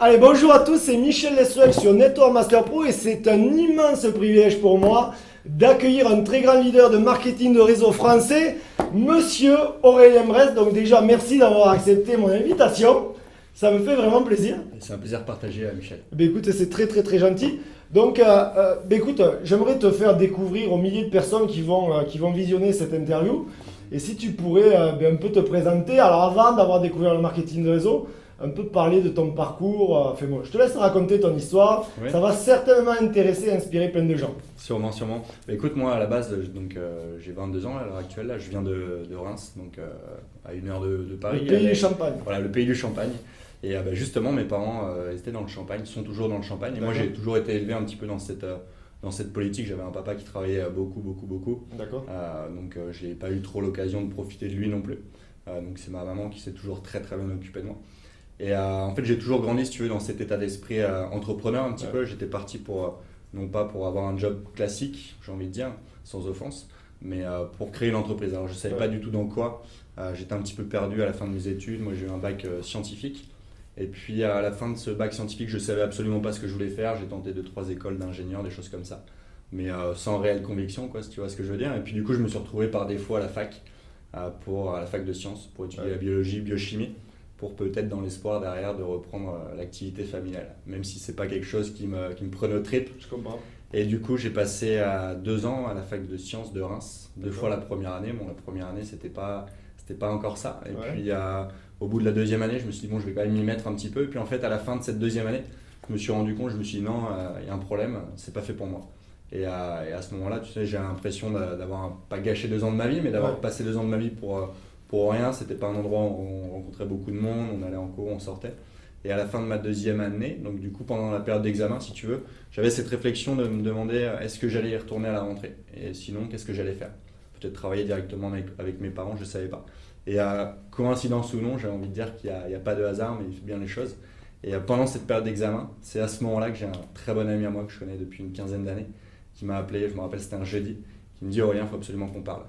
Allez, bonjour à tous, c'est Michel Lestruel sur Network Master Pro et c'est un immense privilège pour moi d'accueillir un très grand leader de marketing de réseau français, Monsieur Aurélien Brest. Donc déjà, merci d'avoir accepté mon invitation. Ça me fait vraiment plaisir. C'est un plaisir partagé, Michel. Ben écoute, c'est très gentil. Donc, écoute, j'aimerais te faire découvrir aux milliers de personnes qui vont visionner cette interview. Et si tu pourrais un peu te présenter, alors avant d'avoir découvert le marketing de réseau, un peu parler de ton parcours. Enfin bon, je te laisse raconter ton histoire. Oui. Ça va certainement intéresser et inspirer plein de gens. Sûrement. Bah, écoute, moi à la base, j'ai 22 ans à l'heure actuelle. Là, je viens de Reims, donc à 1 heure de Paris. Le pays du Champagne. Voilà, le pays du Champagne. Et bah, justement, mes parents étaient dans le Champagne, sont toujours dans le Champagne. Et moi, j'ai toujours été élevé un petit peu dans cette politique. J'avais un papa qui travaillait beaucoup. D'accord. Donc, j'ai pas eu trop l'occasion de profiter de lui non plus. Donc, c'est ma maman qui s'est toujours très bien occupée de moi. Et en fait, j'ai toujours grandi, si tu veux, dans cet état d'esprit entrepreneur un petit peu. J'étais parti pour, non pas pour avoir un job classique, j'ai envie de dire, sans offense, mais pour créer une entreprise. Alors, je ne savais pas du tout dans quoi. J'étais un petit peu perdu à la fin de mes études. Moi, j'ai eu un bac scientifique. Et puis, à la fin de ce bac scientifique, je ne savais absolument pas ce que je voulais faire. J'ai tenté 2-3 écoles d'ingénieur, des choses comme ça. Mais sans réelle conviction, quoi, si tu vois ce que je veux dire. Et puis, du coup, je me suis retrouvé par défaut à la fac, à la fac de sciences, pour étudier la biologie, biochimie, pour peut-être dans l'espoir derrière de reprendre l'activité familiale, même si c'est pas quelque chose qui me prenait aux tripes. Je comprends. Et du coup, j'ai passé 2 ans à la fac de sciences de Reims, 2 fois la première année. Bon, la première année, c'était pas encore ça. Et puis, au bout de la deuxième année, je me suis dit, bon, je vais quand même m'y mettre un petit peu. Et puis, en fait, à la fin de cette deuxième année, je me suis rendu compte, je me suis dit, non, il y a un problème, c'est pas fait pour moi. Et à ce moment-là, tu sais, j'ai l'impression d'avoir pas gâché 2 ans de ma vie, mais d'avoir passé 2 ans de ma vie pour rien. C'était pas un endroit où on rencontrait beaucoup de monde, on allait en cours, on sortait. Et à la fin de ma deuxième année, donc du coup pendant la période d'examen si tu veux, j'avais cette réflexion de me demander est-ce que j'allais y retourner à la rentrée, et sinon qu'est-ce que j'allais faire. Peut-être travailler directement avec mes parents, je ne savais pas. Et coïncidence ou non, j'ai envie de dire qu'il n'y a pas de hasard, mais il fait bien les choses. Et pendant cette période d'examen, c'est à ce moment-là que j'ai un très bon ami à moi que je connais depuis une quinzaine d'années qui m'a appelé, je me rappelle c'était un jeudi, qui me dit Aurélien, il faut absolument qu'on parle.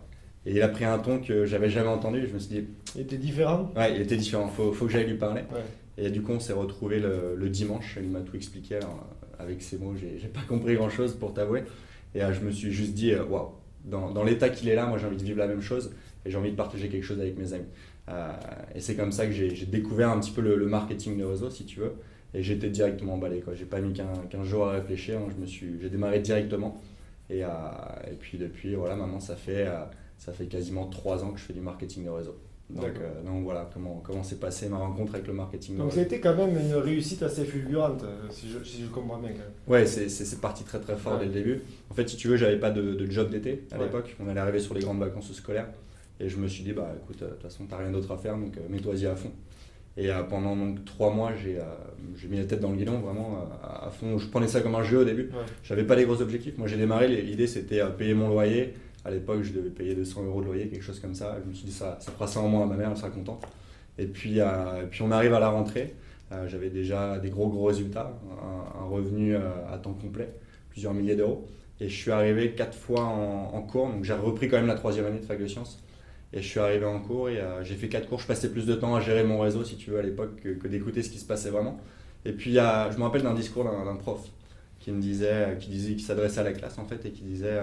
Et il a pris un ton que j'avais jamais entendu. Et je me suis dit. Il était différent. Ouais, il était différent. Faut que j'aille lui parler. Ouais. Et du coup, on s'est retrouvés le dimanche. Il m'a tout expliqué. Alors, avec ces mots, j'ai pas compris grand chose pour t'avouer. Et je me suis juste dit, waouh, dans l'état qu'il est là, moi j'ai envie de vivre la même chose et j'ai envie de partager quelque chose avec mes amis. Et c'est comme ça que j'ai découvert un petit peu le marketing de réseau, si tu veux. Et j'étais directement emballé, quoi. J'ai pas mis qu'un jour à réfléchir. J'ai démarré directement. Et puis depuis, voilà, maintenant ça fait quasiment 3 ans que je fais du marketing de réseau. Donc voilà comment s'est passée ma rencontre avec le marketing de réseau. Donc ça a été quand même une réussite assez fulgurante, si je comprends bien quand même. Ouais, c'est parti très fort dès le début. En fait, si tu veux, j'avais pas de job d'été à l'époque. On allait arriver sur les grandes vacances scolaires. Et je me suis dit, bah écoute, de toute façon, t'as rien d'autre à faire, donc mets-toi-y à fond. Et pendant donc 3 mois, j'ai mis la tête dans le guidon vraiment à fond. Je prenais ça comme un jeu au début. J'avais pas des gros objectifs. Moi, j'ai démarré, l'idée c'était payer mon loyer. À l'époque, je devais payer 200 € de loyer, quelque chose comme ça. Je me suis dit, ça fera ça en moins à ma mère, elle sera contente. Et puis on arrive à la rentrée. J'avais déjà des gros résultats, un revenu à temps complet, plusieurs milliers d'euros. Et je suis arrivé 4 fois en cours. Donc j'ai repris quand même la 3e année de fac de sciences. Et je suis arrivé en cours et j'ai fait 4 cours. Je passais plus de temps à gérer mon réseau, si tu veux, à l'époque, que d'écouter ce qui se passait vraiment. Et puis je me rappelle d'un discours d'un prof qui s'adressait à la classe en fait et qui disait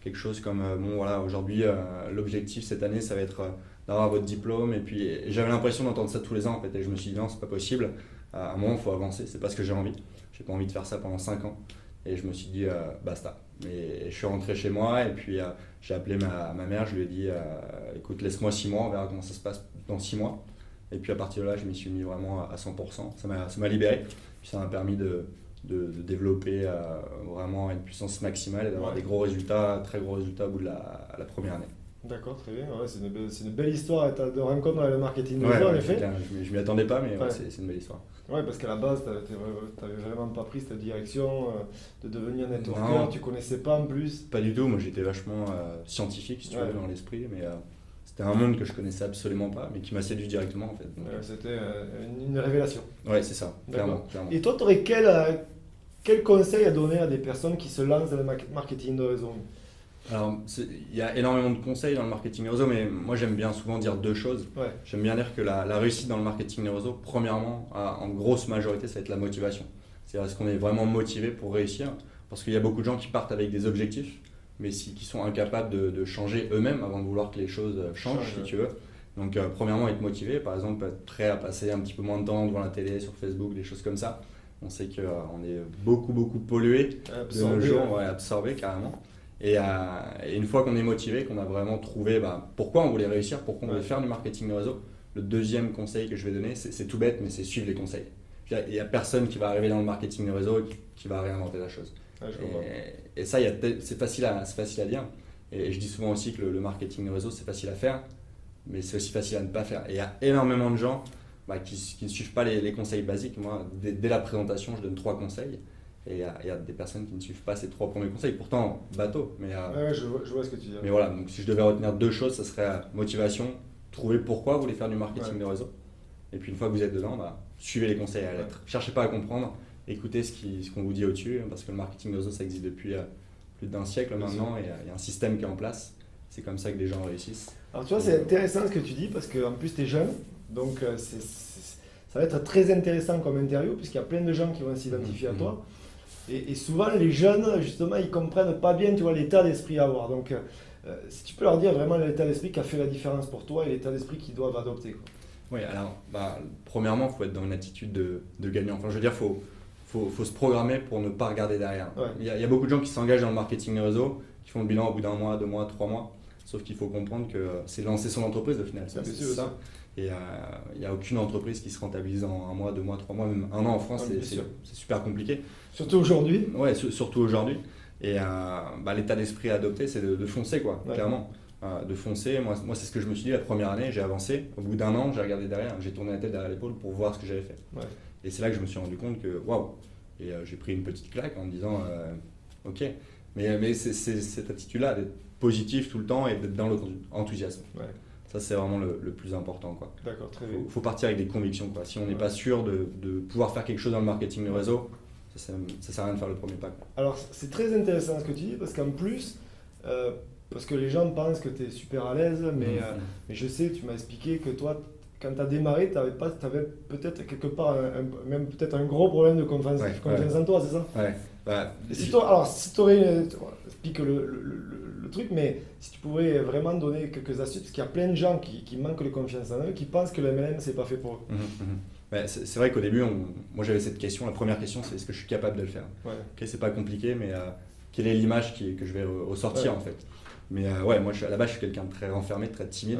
quelque chose comme bon voilà, aujourd'hui l'objectif cette année ça va être d'avoir votre diplôme. Et j'avais l'impression d'entendre ça tous les ans en fait. Et je me suis dit non, c'est pas possible. À un moment il faut avancer, c'est pas ce que j'ai envie. J'ai pas envie de faire ça pendant 5 ans. Et je me suis dit basta. Et je suis rentré chez moi et puis j'ai appelé ma mère, je lui ai dit écoute, laisse-moi 6 mois, on verra comment ça se passe dans 6 mois. Et puis à partir de là, je m'y suis mis vraiment à 100%. Ça m'a libéré. Puis ça m'a permis de développer vraiment une puissance maximale et d'avoir des gros résultats, très gros résultats au bout de la première année. D'accord, très bien. Ouais, c'est une belle histoire de rencontre avec le marketing de réseau, en effet. Je m'y attendais pas, mais c'est une belle histoire. Ouais, parce qu'à la base, tu n'avais vraiment pas pris cette direction de devenir networker, tu connaissais pas en plus. Pas du tout, moi j'étais vachement scientifique, si tu veux, dans l'esprit, mais c'était un monde que je connaissais absolument pas, mais qui m'a séduit directement en fait. C'était une révélation. Ouais, c'est ça, clairement. Et toi, tu aurais quel conseil à donner à des personnes qui se lancent dans le marketing de réseau? Alors, il y a énormément de conseils dans le marketing des réseaux, mais moi j'aime bien souvent dire deux choses. Ouais. J'aime bien dire que la réussite dans le marketing des réseaux, premièrement, en grosse majorité, ça va être la motivation. C'est-à-dire, est-ce qu'on est vraiment motivé pour réussir? Parce qu'il y a beaucoup de gens qui partent avec des objectifs, mais qui sont incapables de changer eux-mêmes avant de vouloir que les choses changent, si tu veux. Donc, premièrement, être motivé, par exemple, être prêt à passer un petit peu moins de temps devant la télé, sur Facebook, des choses comme ça. On sait qu'on est beaucoup pollué de nos jours, absorbé carrément. Et une fois qu'on est motivé, qu'on a vraiment trouvé pourquoi on voulait réussir, pourquoi on voulait faire du marketing de réseau, le deuxième conseil que je vais donner, c'est tout bête, mais c'est suivre les conseils. Il n'y a personne qui va arriver dans le marketing de réseau qui va réinventer la chose. Et ça, c'est facile à dire. Et je dis souvent aussi que le marketing de réseau, c'est facile à faire, mais c'est aussi facile à ne pas faire. Et il y a énormément de gens qui ne suivent pas les conseils basiques. Moi, dès la présentation, je donne 3 conseils. Et il y a des personnes qui ne suivent pas ces 3 premiers conseils. Pourtant, bateau. Mais, je vois ce que tu dis. Mais voilà, donc si je devais retenir 2 choses, ça serait motivation, trouver pourquoi vous voulez faire du marketing de réseau. Et puis une fois que vous êtes dedans, suivez les conseils à la lettre. Cherchez pas à comprendre, écoutez ce qu'on vous dit au-dessus, parce que le marketing de réseau, ça existe depuis plus d'1 siècle maintenant, et il y a un système qui est en place. C'est comme ça que les gens réussissent. Alors tu vois, c'est intéressant ce que tu dis, parce qu'en plus tu es jeune, donc ça va être très intéressant comme interview, puisqu'il y a plein de gens qui vont s'identifier à toi. Et souvent, les jeunes, justement, ils comprennent pas bien, tu vois, l'état d'esprit à avoir. Donc, si tu peux leur dire vraiment l'état d'esprit qui a fait la différence pour toi et l'état d'esprit qu'ils doivent adopter, quoi. Oui, alors, premièrement, il faut être dans une attitude de gagnant. Enfin, je veux dire, faut se programmer pour ne pas regarder derrière. Ouais. Il y a beaucoup de gens qui s'engagent dans le marketing des réseaux, qui font le bilan au bout d'1 mois, 2 mois, 3 mois. Sauf qu'il faut comprendre que c'est lancer son entreprise au final. C'est ça. Et il n'y a aucune entreprise qui se rentabilise en 1 mois, 2 mois, 3 mois, même 1 an en France, c'est super compliqué. Surtout aujourd'hui. Ouais, surtout aujourd'hui. Et l'état d'esprit à adopter, c'est de foncer, quoi, clairement. De foncer. Moi, c'est ce que je me suis dit la première année, j'ai avancé. Au bout d'1 an, j'ai regardé derrière, j'ai tourné la tête derrière l'épaule pour voir ce que j'avais fait. Ouais. Et c'est là que je me suis rendu compte que waouh. Et j'ai pris une petite claque en me disant ok. Mais c'est cette attitude-là, d'être positif tout le temps et d'être dans l'enthousiasme. Ouais. Ça, c'est vraiment le plus important, quoi. D'accord, très bien. Faut partir avec des convictions, quoi. Si on n'est pas sûr de pouvoir faire quelque chose dans le marketing de réseau, ça sert à rien de faire le premier pas, quoi. Alors, c'est très intéressant ce que tu dis, parce qu'en plus, parce que les gens pensent que tu es super à l'aise, mais je sais, tu m'as expliqué que toi, quand tu as démarré, tu avais peut-être quelque part même peut-être un gros problème de confiance en toi, c'est ça? Ouais. Si tu aurais, explique le truc, mais si tu pouvais vraiment donner quelques astuces, parce qu'il y a plein de gens qui manquent de confiance en eux, qui pensent que le MLM, c'est pas fait pour eux. C'est vrai qu'au début, moi j'avais cette question, la première question, c'est est-ce que je suis capable de le faire? Okay, c'est pas compliqué, mais quelle est l'image que je vais ressortir en fait? Mais moi à la base, je suis quelqu'un de très renfermé, de très timide.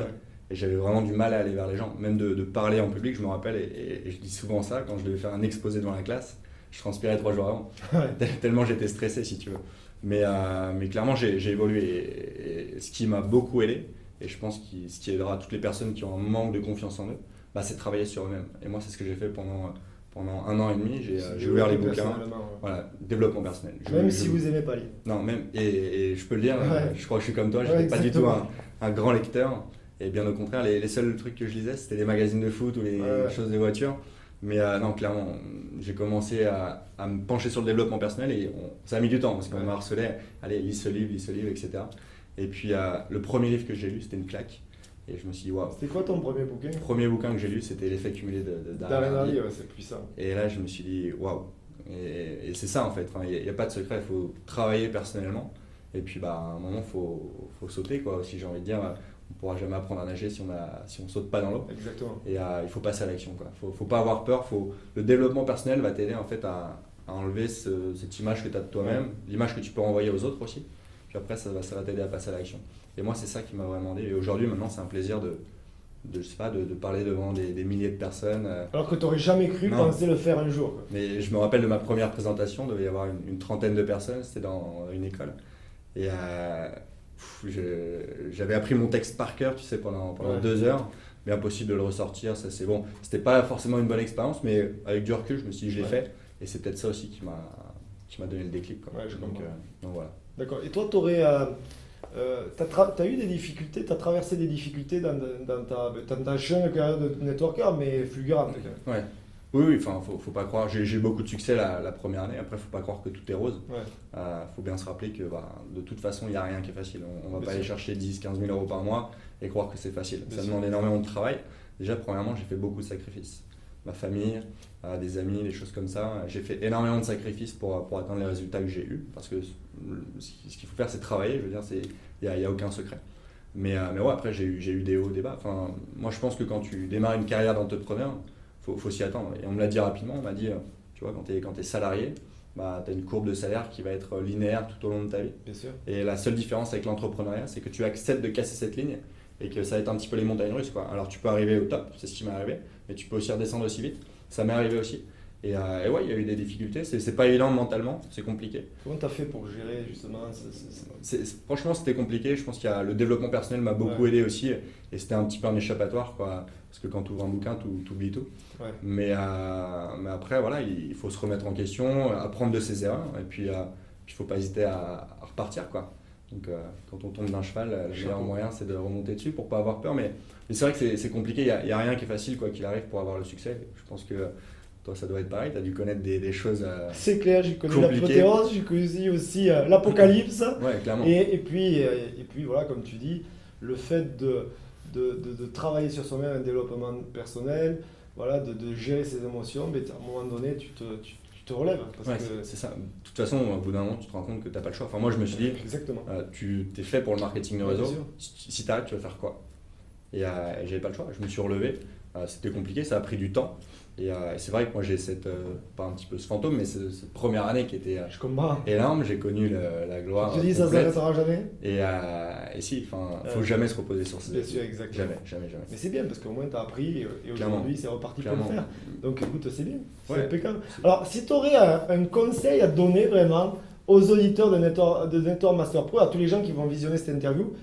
Et j'avais vraiment du mal à aller vers les gens, même de parler en public, je me rappelle, et je dis souvent ça, quand je devais faire un exposé devant la classe, je transpirais 3 jours avant, tellement j'étais stressé si tu veux. Mais clairement j'ai évolué, et ce qui m'a beaucoup aidé, et je pense que ce qui aidera toutes les personnes qui ont un manque de confiance en eux, c'est de travailler sur eux-mêmes. Et moi c'est ce que j'ai fait pendant 1 an et demi, j'ai ouvert les bouquins, voilà, développement personnel. Même si vous n'aimez pas lire. Non, même, et je peux le dire, je crois que je suis comme toi, je n'étais pas du tout un grand lecteur. Et bien au contraire, les seuls trucs que je lisais, c'était les magazines de foot ou les choses de voiture. Mais non, clairement, j'ai commencé à me pencher sur le développement personnel et ça a mis du temps parce qu'on m'a harcelé. Allez, lis ce livre, etc. Et puis le premier livre que j'ai lu, c'était une claque. Et je me suis dit, waouh. C'était quoi ton premier bouquin? Le premier bouquin que j'ai lu, c'était L'effet cumulé d'Alain Hardy. C'est puissant. Et là, je me suis dit, waouh. Et c'est ça en fait, il n'y a pas de secret, il faut travailler personnellement. Et puis à un moment, il faut sauter, quoi, aussi, j'ai envie de dire. On ne pourra jamais apprendre à nager si on ne saute pas dans l'eau. Exactement. Et il faut passer à l'action. Il ne faut pas avoir peur. Le développement personnel va t'aider en fait, à enlever cette image que tu as de toi-même, l'image que tu peux renvoyer aux autres aussi. Puis après, ça va t'aider à passer à l'action. Et moi, c'est ça qui m'a vraiment aidé. Et aujourd'hui, maintenant, c'est un plaisir de parler devant des milliers de personnes. Alors que tu n'aurais jamais cru penser le faire un jour. Quoi. Mais je me rappelle de ma première présentation, il devait y avoir une trentaine de personnes. C'était dans une école. Et j'avais appris mon texte par cœur, tu sais, pendant 2 heures, mais impossible de le ressortir, ça c'est bon. C'était pas forcément une bonne expérience, mais avec du recul, je me suis dit, je l'ai fait, et c'est peut-être ça aussi qui m'a donné le déclic, quoi. Donc voilà. D'accord. Et toi, tu as eu des difficultés, tu as traversé des difficultés dans ta jeune carrière de networker, mais fulgurante. Ouais. Oui, enfin, faut pas croire. J'ai eu beaucoup de succès la première année. Après, faut pas croire que tout est rose. Ouais. Faut bien se rappeler que de toute façon, il n'y a rien qui est facile. On va Bien pas sûr. aller chercher 10-15 000 euros par mois et croire que c'est facile. Bien Ça sûr. demande énormément de travail. Déjà, premièrement, j'ai fait beaucoup de sacrifices. Ma famille, des amis, des choses comme ça. J'ai fait énormément de sacrifices pour atteindre les résultats que j'ai eus. Parce que ce qu'il faut faire, c'est travailler. Je veux dire, il n'y a aucun secret. Mais ouais, après, j'ai eu des hauts, des bas. Enfin, moi, je pense que quand tu démarres une carrière d'entrepreneur, faut s'y attendre. Et on me l'a dit rapidement, on m'a dit, tu vois, quand tu es salarié, bah, tu as une courbe de salaire qui va être linéaire tout au long de ta vie. Bien sûr. Et la seule différence avec l'entrepreneuriat, c'est que tu acceptes de casser cette ligne et que ça va être un petit peu les montagnes russes, quoi. Alors tu peux arriver au top, c'est ce qui m'est arrivé, mais tu peux aussi redescendre aussi vite. Ça m'est arrivé aussi. Et ouais, il y a eu des difficultés. C'est pas évident mentalement, c'est compliqué. Comment tu as fait pour gérer justement Franchement, c'était compliqué. Je pense qu'il y a le développement personnel m'a beaucoup aidé aussi. Et c'était un petit peu un échappatoire, quoi. Parce que quand tu ouvres un bouquin, tu oublies tout. Ouais. Mais après, voilà, il faut se remettre en question, apprendre de ses erreurs. Et puis, il faut pas hésiter à repartir, quoi. Donc, quand on tombe d'un cheval, le meilleur moyen, c'est de remonter dessus pour pas avoir peur. Mais c'est vrai que c'est compliqué. Il y a rien qui est facile, quoi qu'il arrive, pour avoir le succès. Je pense que toi, ça doit être pareil. Tu as dû connaître des choses c'est clair, j'ai connu compliquées. l'apothéose, j'ai connu aussi l'apocalypse. Ouais, clairement. Et puis, voilà, comme tu dis, le fait de travailler sur soi-même, un développement personnel, voilà, de gérer ses émotions, mais à un moment donné, tu te relèves. Parce Ouais, que... c'est ça. De toute façon, au bout d'un moment, tu te rends compte que tu n'as pas le choix. Enfin, moi, je me suis dit, Exactement. tu t'es fait pour le marketing de réseau. Bien sûr. Si tu arrêtes, tu vas faire quoi? Et j'avais pas le choix. Je me suis relevé. C'était compliqué, ça a pris du temps. Et c'est vrai que moi j'ai pas un petit peu ce fantôme, mais cette première année qui était Je comprends. énorme. J'ai connu la gloire. Tu dis ça complète. s'arrêtera jamais. Et si, enfin, faut jamais se reposer sur ses Bien sûr, exactement. Jamais. Mais c'est bien parce qu'au moins tu as appris et aujourd'hui c'est reparti pour le faire. Donc écoute, c'est bien, c'est impeccable. Alors si tu aurais un conseil à donner vraiment aux auditeurs de Network Master Pro, à tous les gens qui vont visionner cette interview,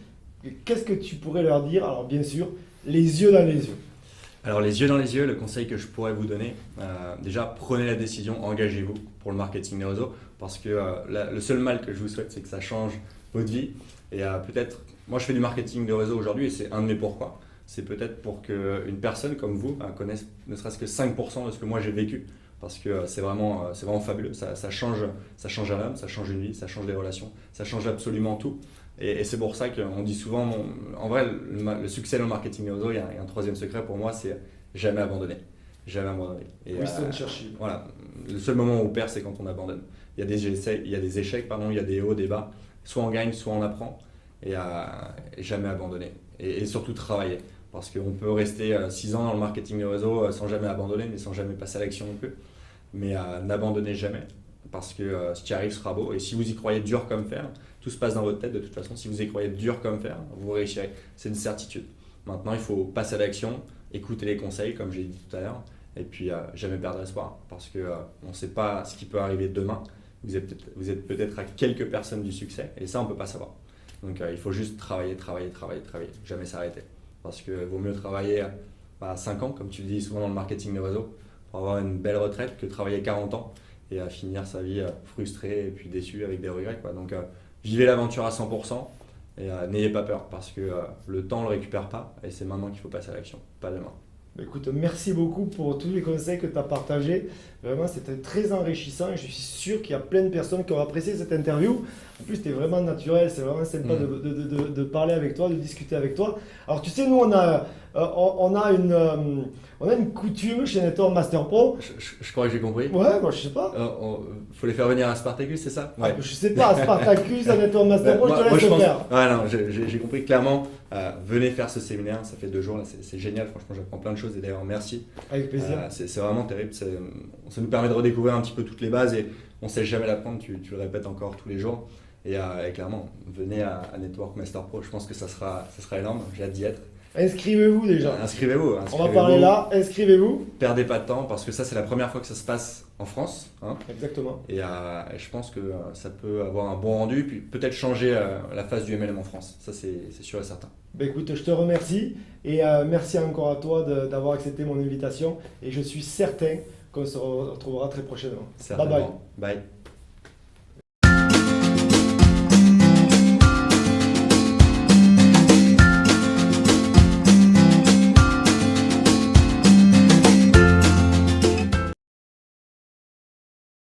qu'est-ce que tu pourrais leur dire? Alors bien sûr, les yeux dans les yeux. Alors les yeux dans les yeux, le conseil que je pourrais vous donner, déjà prenez la décision, engagez-vous pour le marketing des réseaux, parce que le seul mal que je vous souhaite, c'est que ça change votre vie. Et peut-être, moi je fais du marketing de réseau aujourd'hui et c'est un de mes pourquoi. C'est peut-être pour qu'une personne comme vous connaisse ne serait-ce que 5% de ce que moi j'ai vécu, parce que c'est vraiment fabuleux, ça change un homme, ça change une vie, ça change des relations, ça change absolument tout. Et c'est pour ça qu'on dit souvent, en vrai, le succès dans le marketing des réseaux, il y a un troisième secret pour moi, c'est jamais abandonner. Jamais abandonner. Et Winston Churchill. voilà, le seul moment où on perd, c'est quand on abandonne. Il y a des échecs, il y a des hauts, des bas. Soit on gagne, soit on apprend. Et jamais abandonner. Et surtout travailler. Parce qu'on peut rester 6 ans dans le marketing des réseaux sans jamais abandonner, mais sans jamais passer à l'action non plus. Mais n'abandonnez jamais. Parce que ce qui arrive sera beau. Et si vous y croyez dur comme fer, tout se passe dans votre tête de toute façon. Si vous y croyez dur comme fer, vous réussirez. C'est une certitude. Maintenant, il faut passer à l'action, écouter les conseils, comme j'ai dit tout à l'heure, et puis jamais perdre espoir. Parce qu'on ne sait pas ce qui peut arriver demain. Vous êtes peut-être à quelques personnes du succès, et ça, on ne peut pas savoir. Donc, il faut juste travailler, jamais s'arrêter. Parce qu'il vaut mieux travailler 5 ans, comme tu le dis souvent dans le marketing de réseau, pour avoir une belle retraite, que travailler 40 ans et finir sa vie frustré et puis déçu avec des regrets, quoi. Donc, vivez l'aventure à 100% et n'ayez pas peur parce que le temps ne le récupère pas et c'est maintenant qu'il faut passer à l'action, pas demain. Écoute, merci beaucoup pour tous les conseils que tu as partagés. Vraiment, c'était très enrichissant et je suis sûr qu'il y a plein de personnes qui ont apprécié cette interview. En plus, c'était vraiment naturel, c'est vraiment sympa de parler avec toi, de discuter avec toi. Alors, tu sais, nous, on a une coutume chez Network Master Pro. Je crois que j'ai compris. Ouais, moi je sais pas. Faut les faire venir à Spartacus, c'est ça? Ouais. Je sais pas, à Spartacus, à Network Master Pro, je te laisse le faire. Ouais, non, j'ai compris clairement. Venez faire ce séminaire, ça fait 2 jours, là, c'est génial, franchement, j'apprends plein de choses et d'ailleurs, merci. Avec plaisir. C'est vraiment terrible, ça nous permet de redécouvrir un petit peu toutes les bases et on ne sait jamais l'apprendre, tu le répètes encore tous les jours. Et clairement, venez à Network Master Pro, je pense que ça sera énorme, j'ai hâte d'y être. Inscrivez-vous déjà. Inscrivez-vous. On va parler là, inscrivez-vous. Perdez pas de temps parce que ça c'est la première fois que ça se passe en France. Hein. Exactement. Et je pense que ça peut avoir un bon rendu, puis peut-être changer la face du MLM en France. Ça c'est sûr et certain. Ben écoute, je te remercie et merci encore à toi d'avoir accepté mon invitation et je suis certain qu'on se retrouvera très prochainement. Certainement. Bye bye. Bye.